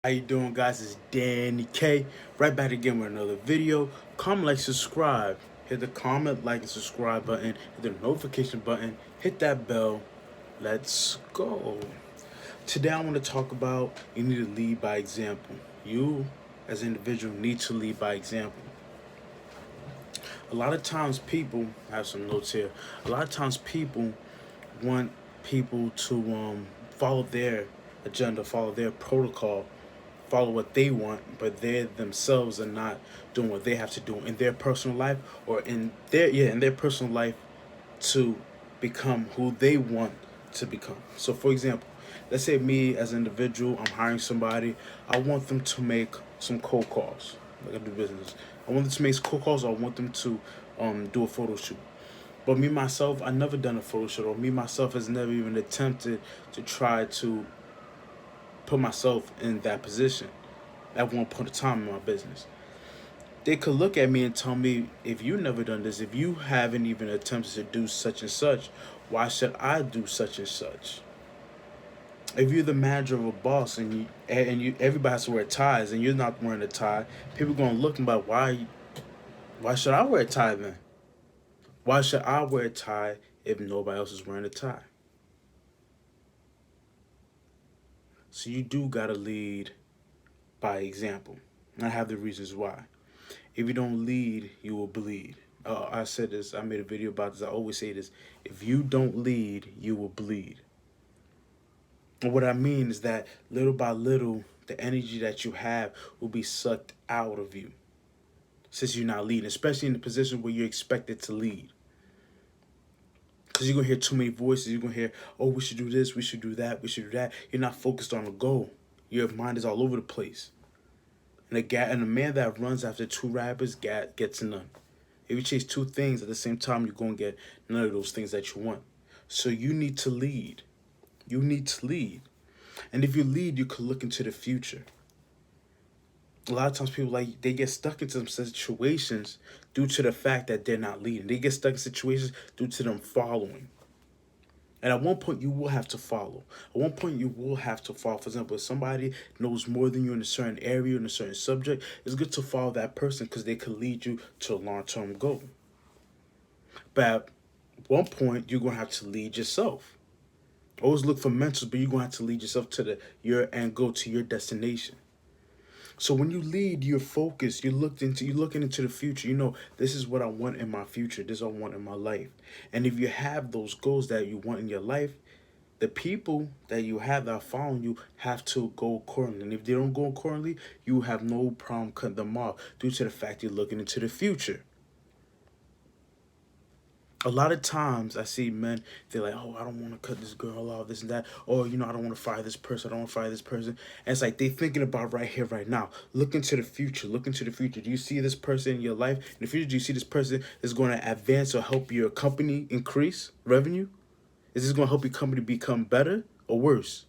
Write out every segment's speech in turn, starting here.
How you doing, guys? It's Danny K. Right back again with another video. Comment, like, subscribe. Hit the comment, like, and subscribe button. Hit the notification button. Hit that bell. Let's go. Today I want to talk about you need to lead by example. You, as an individual, need to lead by example. A lot of times people, I have some notes here. A lot of times people want people to follow their agenda, follow their protocol, follow what they want, but they themselves are not doing what they have to do in their personal life or in their personal life to become who they want to become. So for example, let's say me as an individual, I'm hiring somebody, I want them to make some cold calls. Like I do business. I want them to make cold calls, or I want them to do a photo shoot. But me myself, I never done a photo shoot, or me myself has never even attempted to try to put myself in that position at one point of time in my business. They could look at me and tell me, if you never done this, if you haven't even attempted to do such and such, why should I do such and such? If you're the manager of a boss and you everybody has to wear ties and you're not wearing a tie, people gonna look and be like, why should I wear a tie then? Why should I wear a tie if nobody else is wearing a tie? So you do gotta lead by example. And I have the reasons why. If you don't lead, you will bleed. I said this, I made a video about this. I always say this. If you don't lead, you will bleed. And what I mean is that little by little, the energy that you have will be sucked out of you since you're not leading, especially in the position where you're expected to lead. Because you're going to hear too many voices. You're going to hear, oh, we should do this, we should do that, we should do that. You're not focused on a goal. Your mind is all over the place. And a man that runs after two rabbits gets none. If you chase two things at the same time, you're going to get none of those things that you want. So you need to lead. You need to lead. And if you lead, you could look into the future. A lot of times people they get stuck into some situations due to the fact that they're not leading. They get stuck in situations due to them following. And at one point, you will have to follow. At one point, you will have to follow. For example, if somebody knows more than you in a certain area, in a certain subject, it's good to follow that person because they could lead you to a long-term goal. But at one point, you're going to have to lead yourself. Always look for mentors, but you're going to have to lead yourself to your end goal, to your destination. So when you lead, you're focused. You're looking into the future. You know, this is what I want in my future. This is what I want in my life. And if you have those goals that you want in your life, the people that you have that are following you have to go accordingly. And if they don't go accordingly, you have no problem cutting them off due to the fact you're looking into the future. A lot of times I see men, they're like, oh, I don't want to cut this girl off, this and that. Or, I don't want to fire this person. I don't want to fire this person. And it's like they thinking about right here, right now. Look into the future. Look into the future. Do you see this person in your life? In the future, do you see this person is going to advance or help your company increase revenue? Is this going to help your company become better or worse?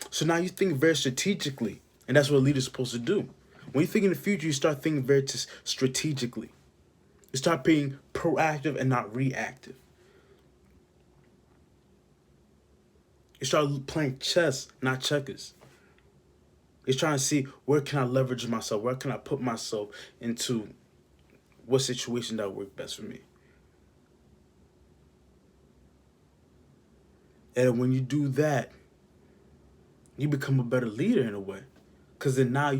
So now you think very strategically. And that's what a leader's supposed to do. When you think in the future, you start thinking very strategically. You start being proactive and not reactive. You start playing chess, not checkers. You're trying to see, where can I leverage myself? Where can I put myself into what situation that work best for me? And when you do that, you become a better leader in a way. Because then now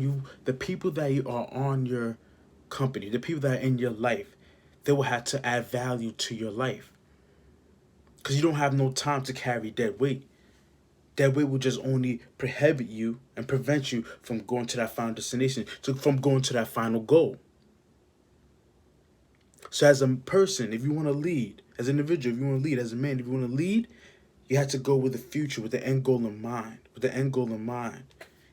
the people that are on your company, the people that are in your life, they will have to add value to your life. Because you don't have no time to carry dead weight. That weight will just only prohibit you and prevent you from going to that final destination, from going to that final goal. So as a person, if you want to lead, as an individual, if you want to lead, as a man, if you want to lead, you have to go with the future, with the end goal in mind. With the end goal in mind.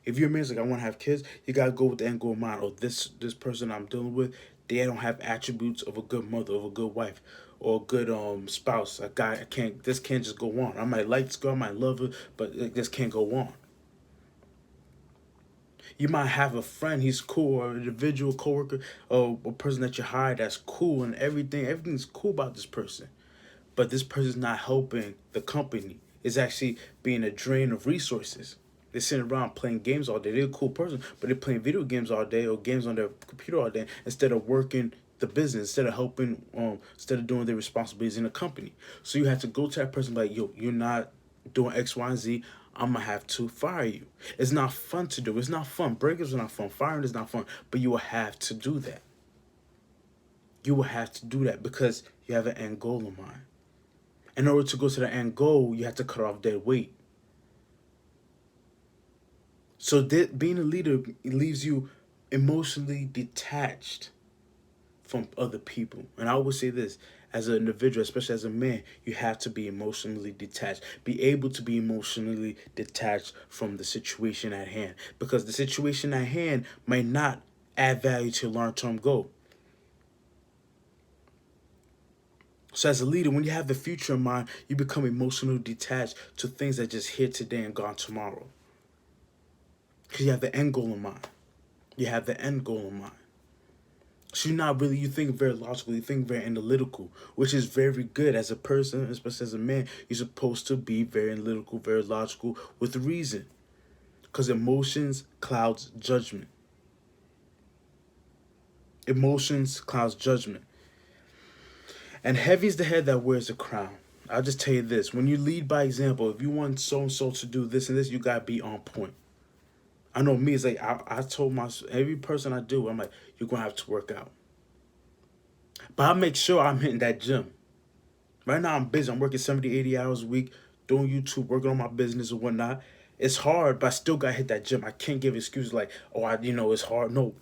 If you're a man, like, I want to have kids, you got to go with the end goal in mind. Or this person I'm dealing with, they don't have attributes of a good mother, of a good wife, or a good spouse. A guy, this can't just go on. I might like this girl, I might love her, but this can't go on. You might have a friend, he's cool, or an individual, coworker, or a person that you hire that's cool and everything's cool about this person. But this person's not helping the company. It's actually being a drain of resources. They're sitting around playing games all day. They're a cool person, but they're playing video games all day or games on their computer all day instead of working the business, instead of helping, instead of doing their responsibilities in the company. So you have to go to that person like, yo, you're not doing X, Y, and Z. I'm gonna have to fire you. It's not fun to do. It's not fun. Breakups are not fun. Firing is not fun. But you will have to do that. You will have to do that because you have an end goal in mind. In order to go to the end goal, you have to cut off dead weight. So being a leader leaves you emotionally detached from other people. And I always say this, as an individual, especially as a man, you have to be emotionally detached. Be able to be emotionally detached from the situation at hand. Because the situation at hand might not add value to your long-term goal. So as a leader, when you have the future in mind, you become emotionally detached to things that just here today and gone tomorrow. Because you have the end goal in mind. You have the end goal in mind. So you think very logical, you think very analytical, which is very good as a person, especially as a man. You're supposed to be very analytical, very logical with reason. Because emotions clouds judgment. Emotions clouds judgment. And heavy is the head that wears a crown. I'll just tell you this. When you lead by example, if you want so-and-so to do this and this, you got to be on point. I know me, it's like I told every person I do, I'm like, you're going to have to work out. But I make sure I'm hitting that gym. Right now I'm busy. I'm working 70, 80 hours a week, doing YouTube, working on my business and whatnot. It's hard, but I still got to hit that gym. I can't give excuses like, oh, it's hard. No,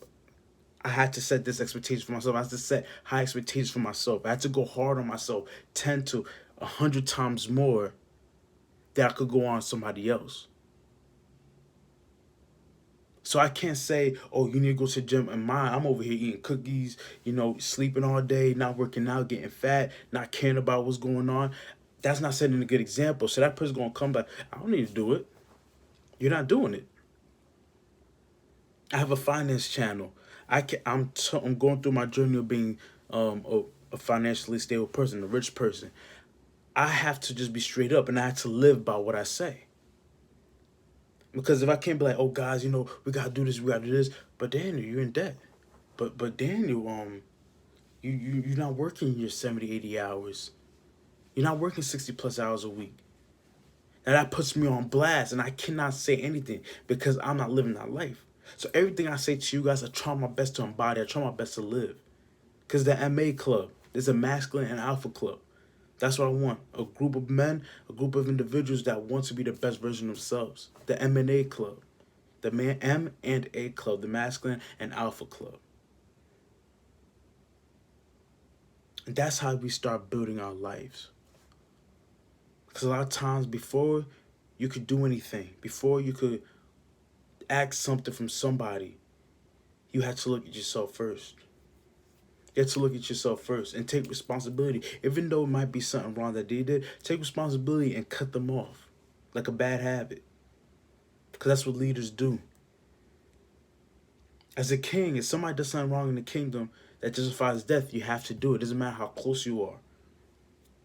I had to set this expectation for myself. I had to set high expectations for myself. I had to go hard on myself 10 to 100 times more that I could go on somebody else. So I can't say, oh, you need to go to the gym. And I'm over here eating cookies, sleeping all day, not working out, getting fat, not caring about what's going on. That's not setting a good example. So that person's going to come back, I don't need to do it. You're not doing it. I have a finance channel. I'm going through my journey of being a financially stable person, a rich person. I have to just be straight up, and I have to live by what I say. Because if I can't be like, oh, guys, we got to do this, we got to do this. But Daniel, you're in debt. But Daniel, you're not working your 70, 80 hours. You're not working 60 plus hours a week. And that puts me on blast, and I cannot say anything because I'm not living that life. So everything I say to you guys, I try my best to embody. I try my best to live. Because the MA club is a masculine and alpha club. That's what I want. A group of men, a group of individuals that want to be the best version of themselves. The M&A club. The M and A club. The masculine and alpha club. And that's how we start building our lives. Because a lot of times before you could do anything, before you could ask something from somebody, you had to look at yourself first. You have to look at yourself first and take responsibility. Even though it might be something wrong that they did, take responsibility and cut them off like a bad habit. Because that's what leaders do. As a king, if somebody does something wrong in the kingdom that justifies death, you have to do it. It doesn't matter how close you are.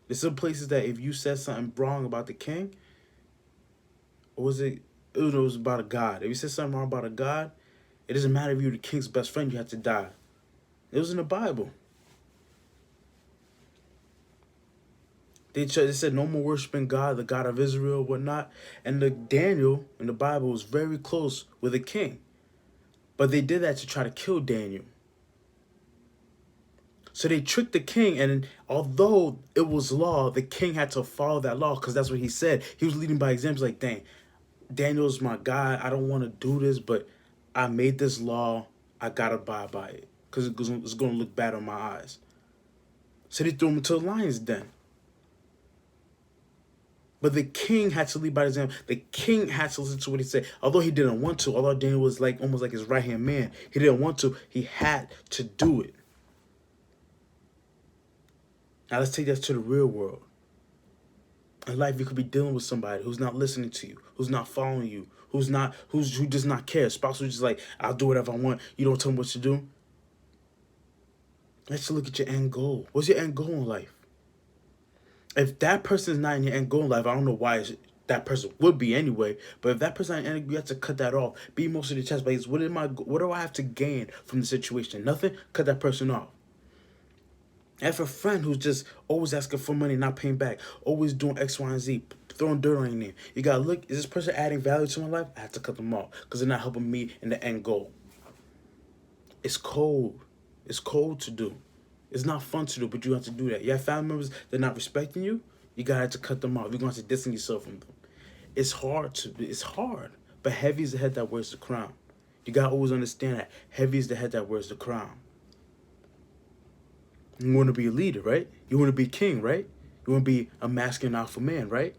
There's some places that if you said something wrong about the king, or was it was about a god. If you said something wrong about a god, it doesn't matter if you're the king's best friend, you have to die. It was in the Bible. They said no more worshiping God, the God of Israel, whatnot. And Daniel in the Bible was very close with a king. But they did that to try to kill Daniel. So they tricked the king, and although it was law, the king had to follow that law because that's what he said. He was leading by example. Like, dang, Daniel's my guy. I don't want to do this, but I made this law. I got to abide by it because it's going to look bad on my eyes. So they threw him into the lion's den. But the king had to lead by example. The king had to listen to what he said. Although he didn't want to, although Daniel was like almost like his right-hand man, he didn't want to. He had to do it. Now let's take that to the real world. In life, you could be dealing with somebody who's not listening to you, who's not following you, who does not care. A spouse who's just like, I'll do whatever I want. You don't tell me what to do. Let's look at your end goal. What's your end goal in life? If that person is not in your end goal in life, I don't know why That person would be anyway. But if that person, and you have to cut that off. Be emotionally detached. But what do I have to gain from the situation? Nothing. Cut that person off. I have a friend who's just always asking for money, not paying back, always doing X, Y, and Z, throwing dirt on your name. You gotta look, is this person adding value to my life? I have to cut them off because they're not helping me in the end goal. It's cold. It's cold to do. It's not fun to do, but you have to do that. You have family members that are not respecting you, you gotta have to cut them off. You're going to distance yourself from them. It's hard. But heavy is the head that wears the crown. You gotta always understand that. Heavy is the head that wears the crown. You want to be a leader, right? You want to be king, right? You want to be a masculine alpha man, right?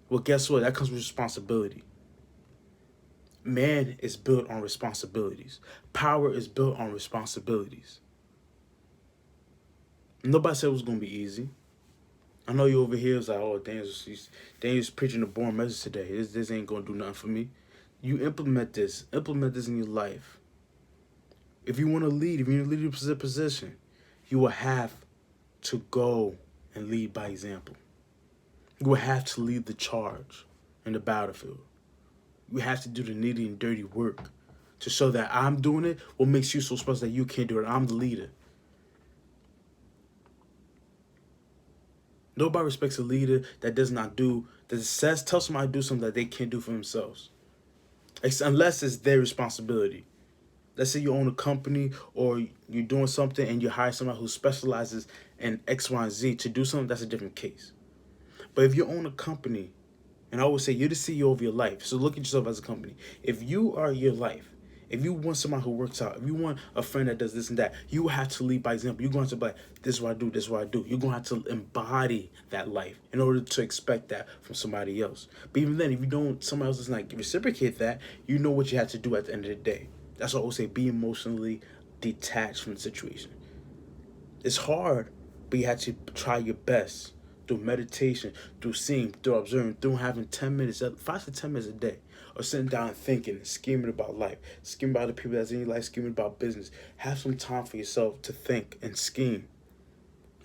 Well, guess what? That comes with responsibility. Man is built on responsibilities. Power is built on responsibilities. Nobody said it was going to be easy. I know you over here is like, oh, Daniel's preaching a boring message today. This ain't going to do nothing for me. You implement this. Implement this in your life. If you want to lead, if you want to lead a position, you will have to go and lead by example. You will have to lead the charge in the battlefield. You have to do the nitty and dirty work to show that I'm doing it. What makes you so special that you can't do it? I'm the leader. Nobody respects a leader that does not do, that tells somebody to do something that they can't do for themselves. Unless it's their responsibility. Let's say you own a company or you're doing something and you hire somebody who specializes in X, Y, and Z to do something, that's a different case. But if you own a company, and I always say you're the CEO of your life, so look at yourself as a company. If you are your life, if you want somebody who works out, if you want a friend that does this and that, you have to lead by example. You're going to be like, this is what I do, this is what I do. You're going to have to embody that life in order to expect that from somebody else. But even then, if you don't, somebody else does not reciprocate that, you know what you have to do at the end of the day. That's what I always say, be emotionally detached from the situation. It's hard, but you have to try your best through meditation, through seeing, through observing, through having 10 minutes, 5 to 10 minutes a day, or sitting down and thinking, scheming about life, scheming about the people that's in your life, scheming about business. Have some time for yourself to think and scheme.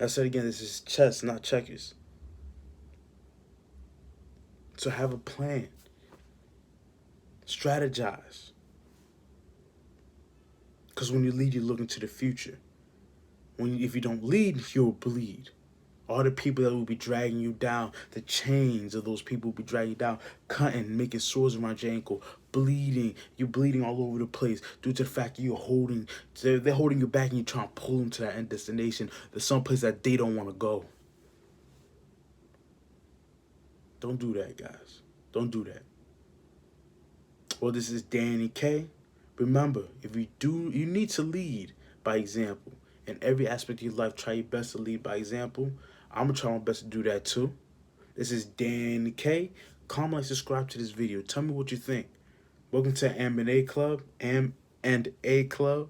I said again, this is chess, not checkers. So have a plan. Strategize. Because when you lead, you look into the future. If you don't lead, you'll bleed. All the people that will be dragging you down, the chains of those people will be dragging you down, cutting, making sores around your ankle, bleeding. You're bleeding all over the place due to the fact that they're holding you back and you're trying to pull them to that end destination. There's some place that they don't want to go. Don't do that, guys. Don't do that. Well, this is Danny K. Remember, you need to lead by example. In every aspect of your life, try your best to lead by example. I'm going to try my best to do that too. This is Danny K. Comment, like, subscribe to this video. Tell me what you think. Welcome to M&A Club. M&A Club.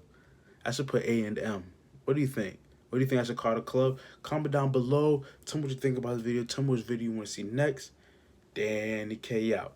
I should put A and M. What do you think? What do you think I should call the club? Comment down below. Tell me what you think about this video. Tell me which video you want to see next. Danny K out.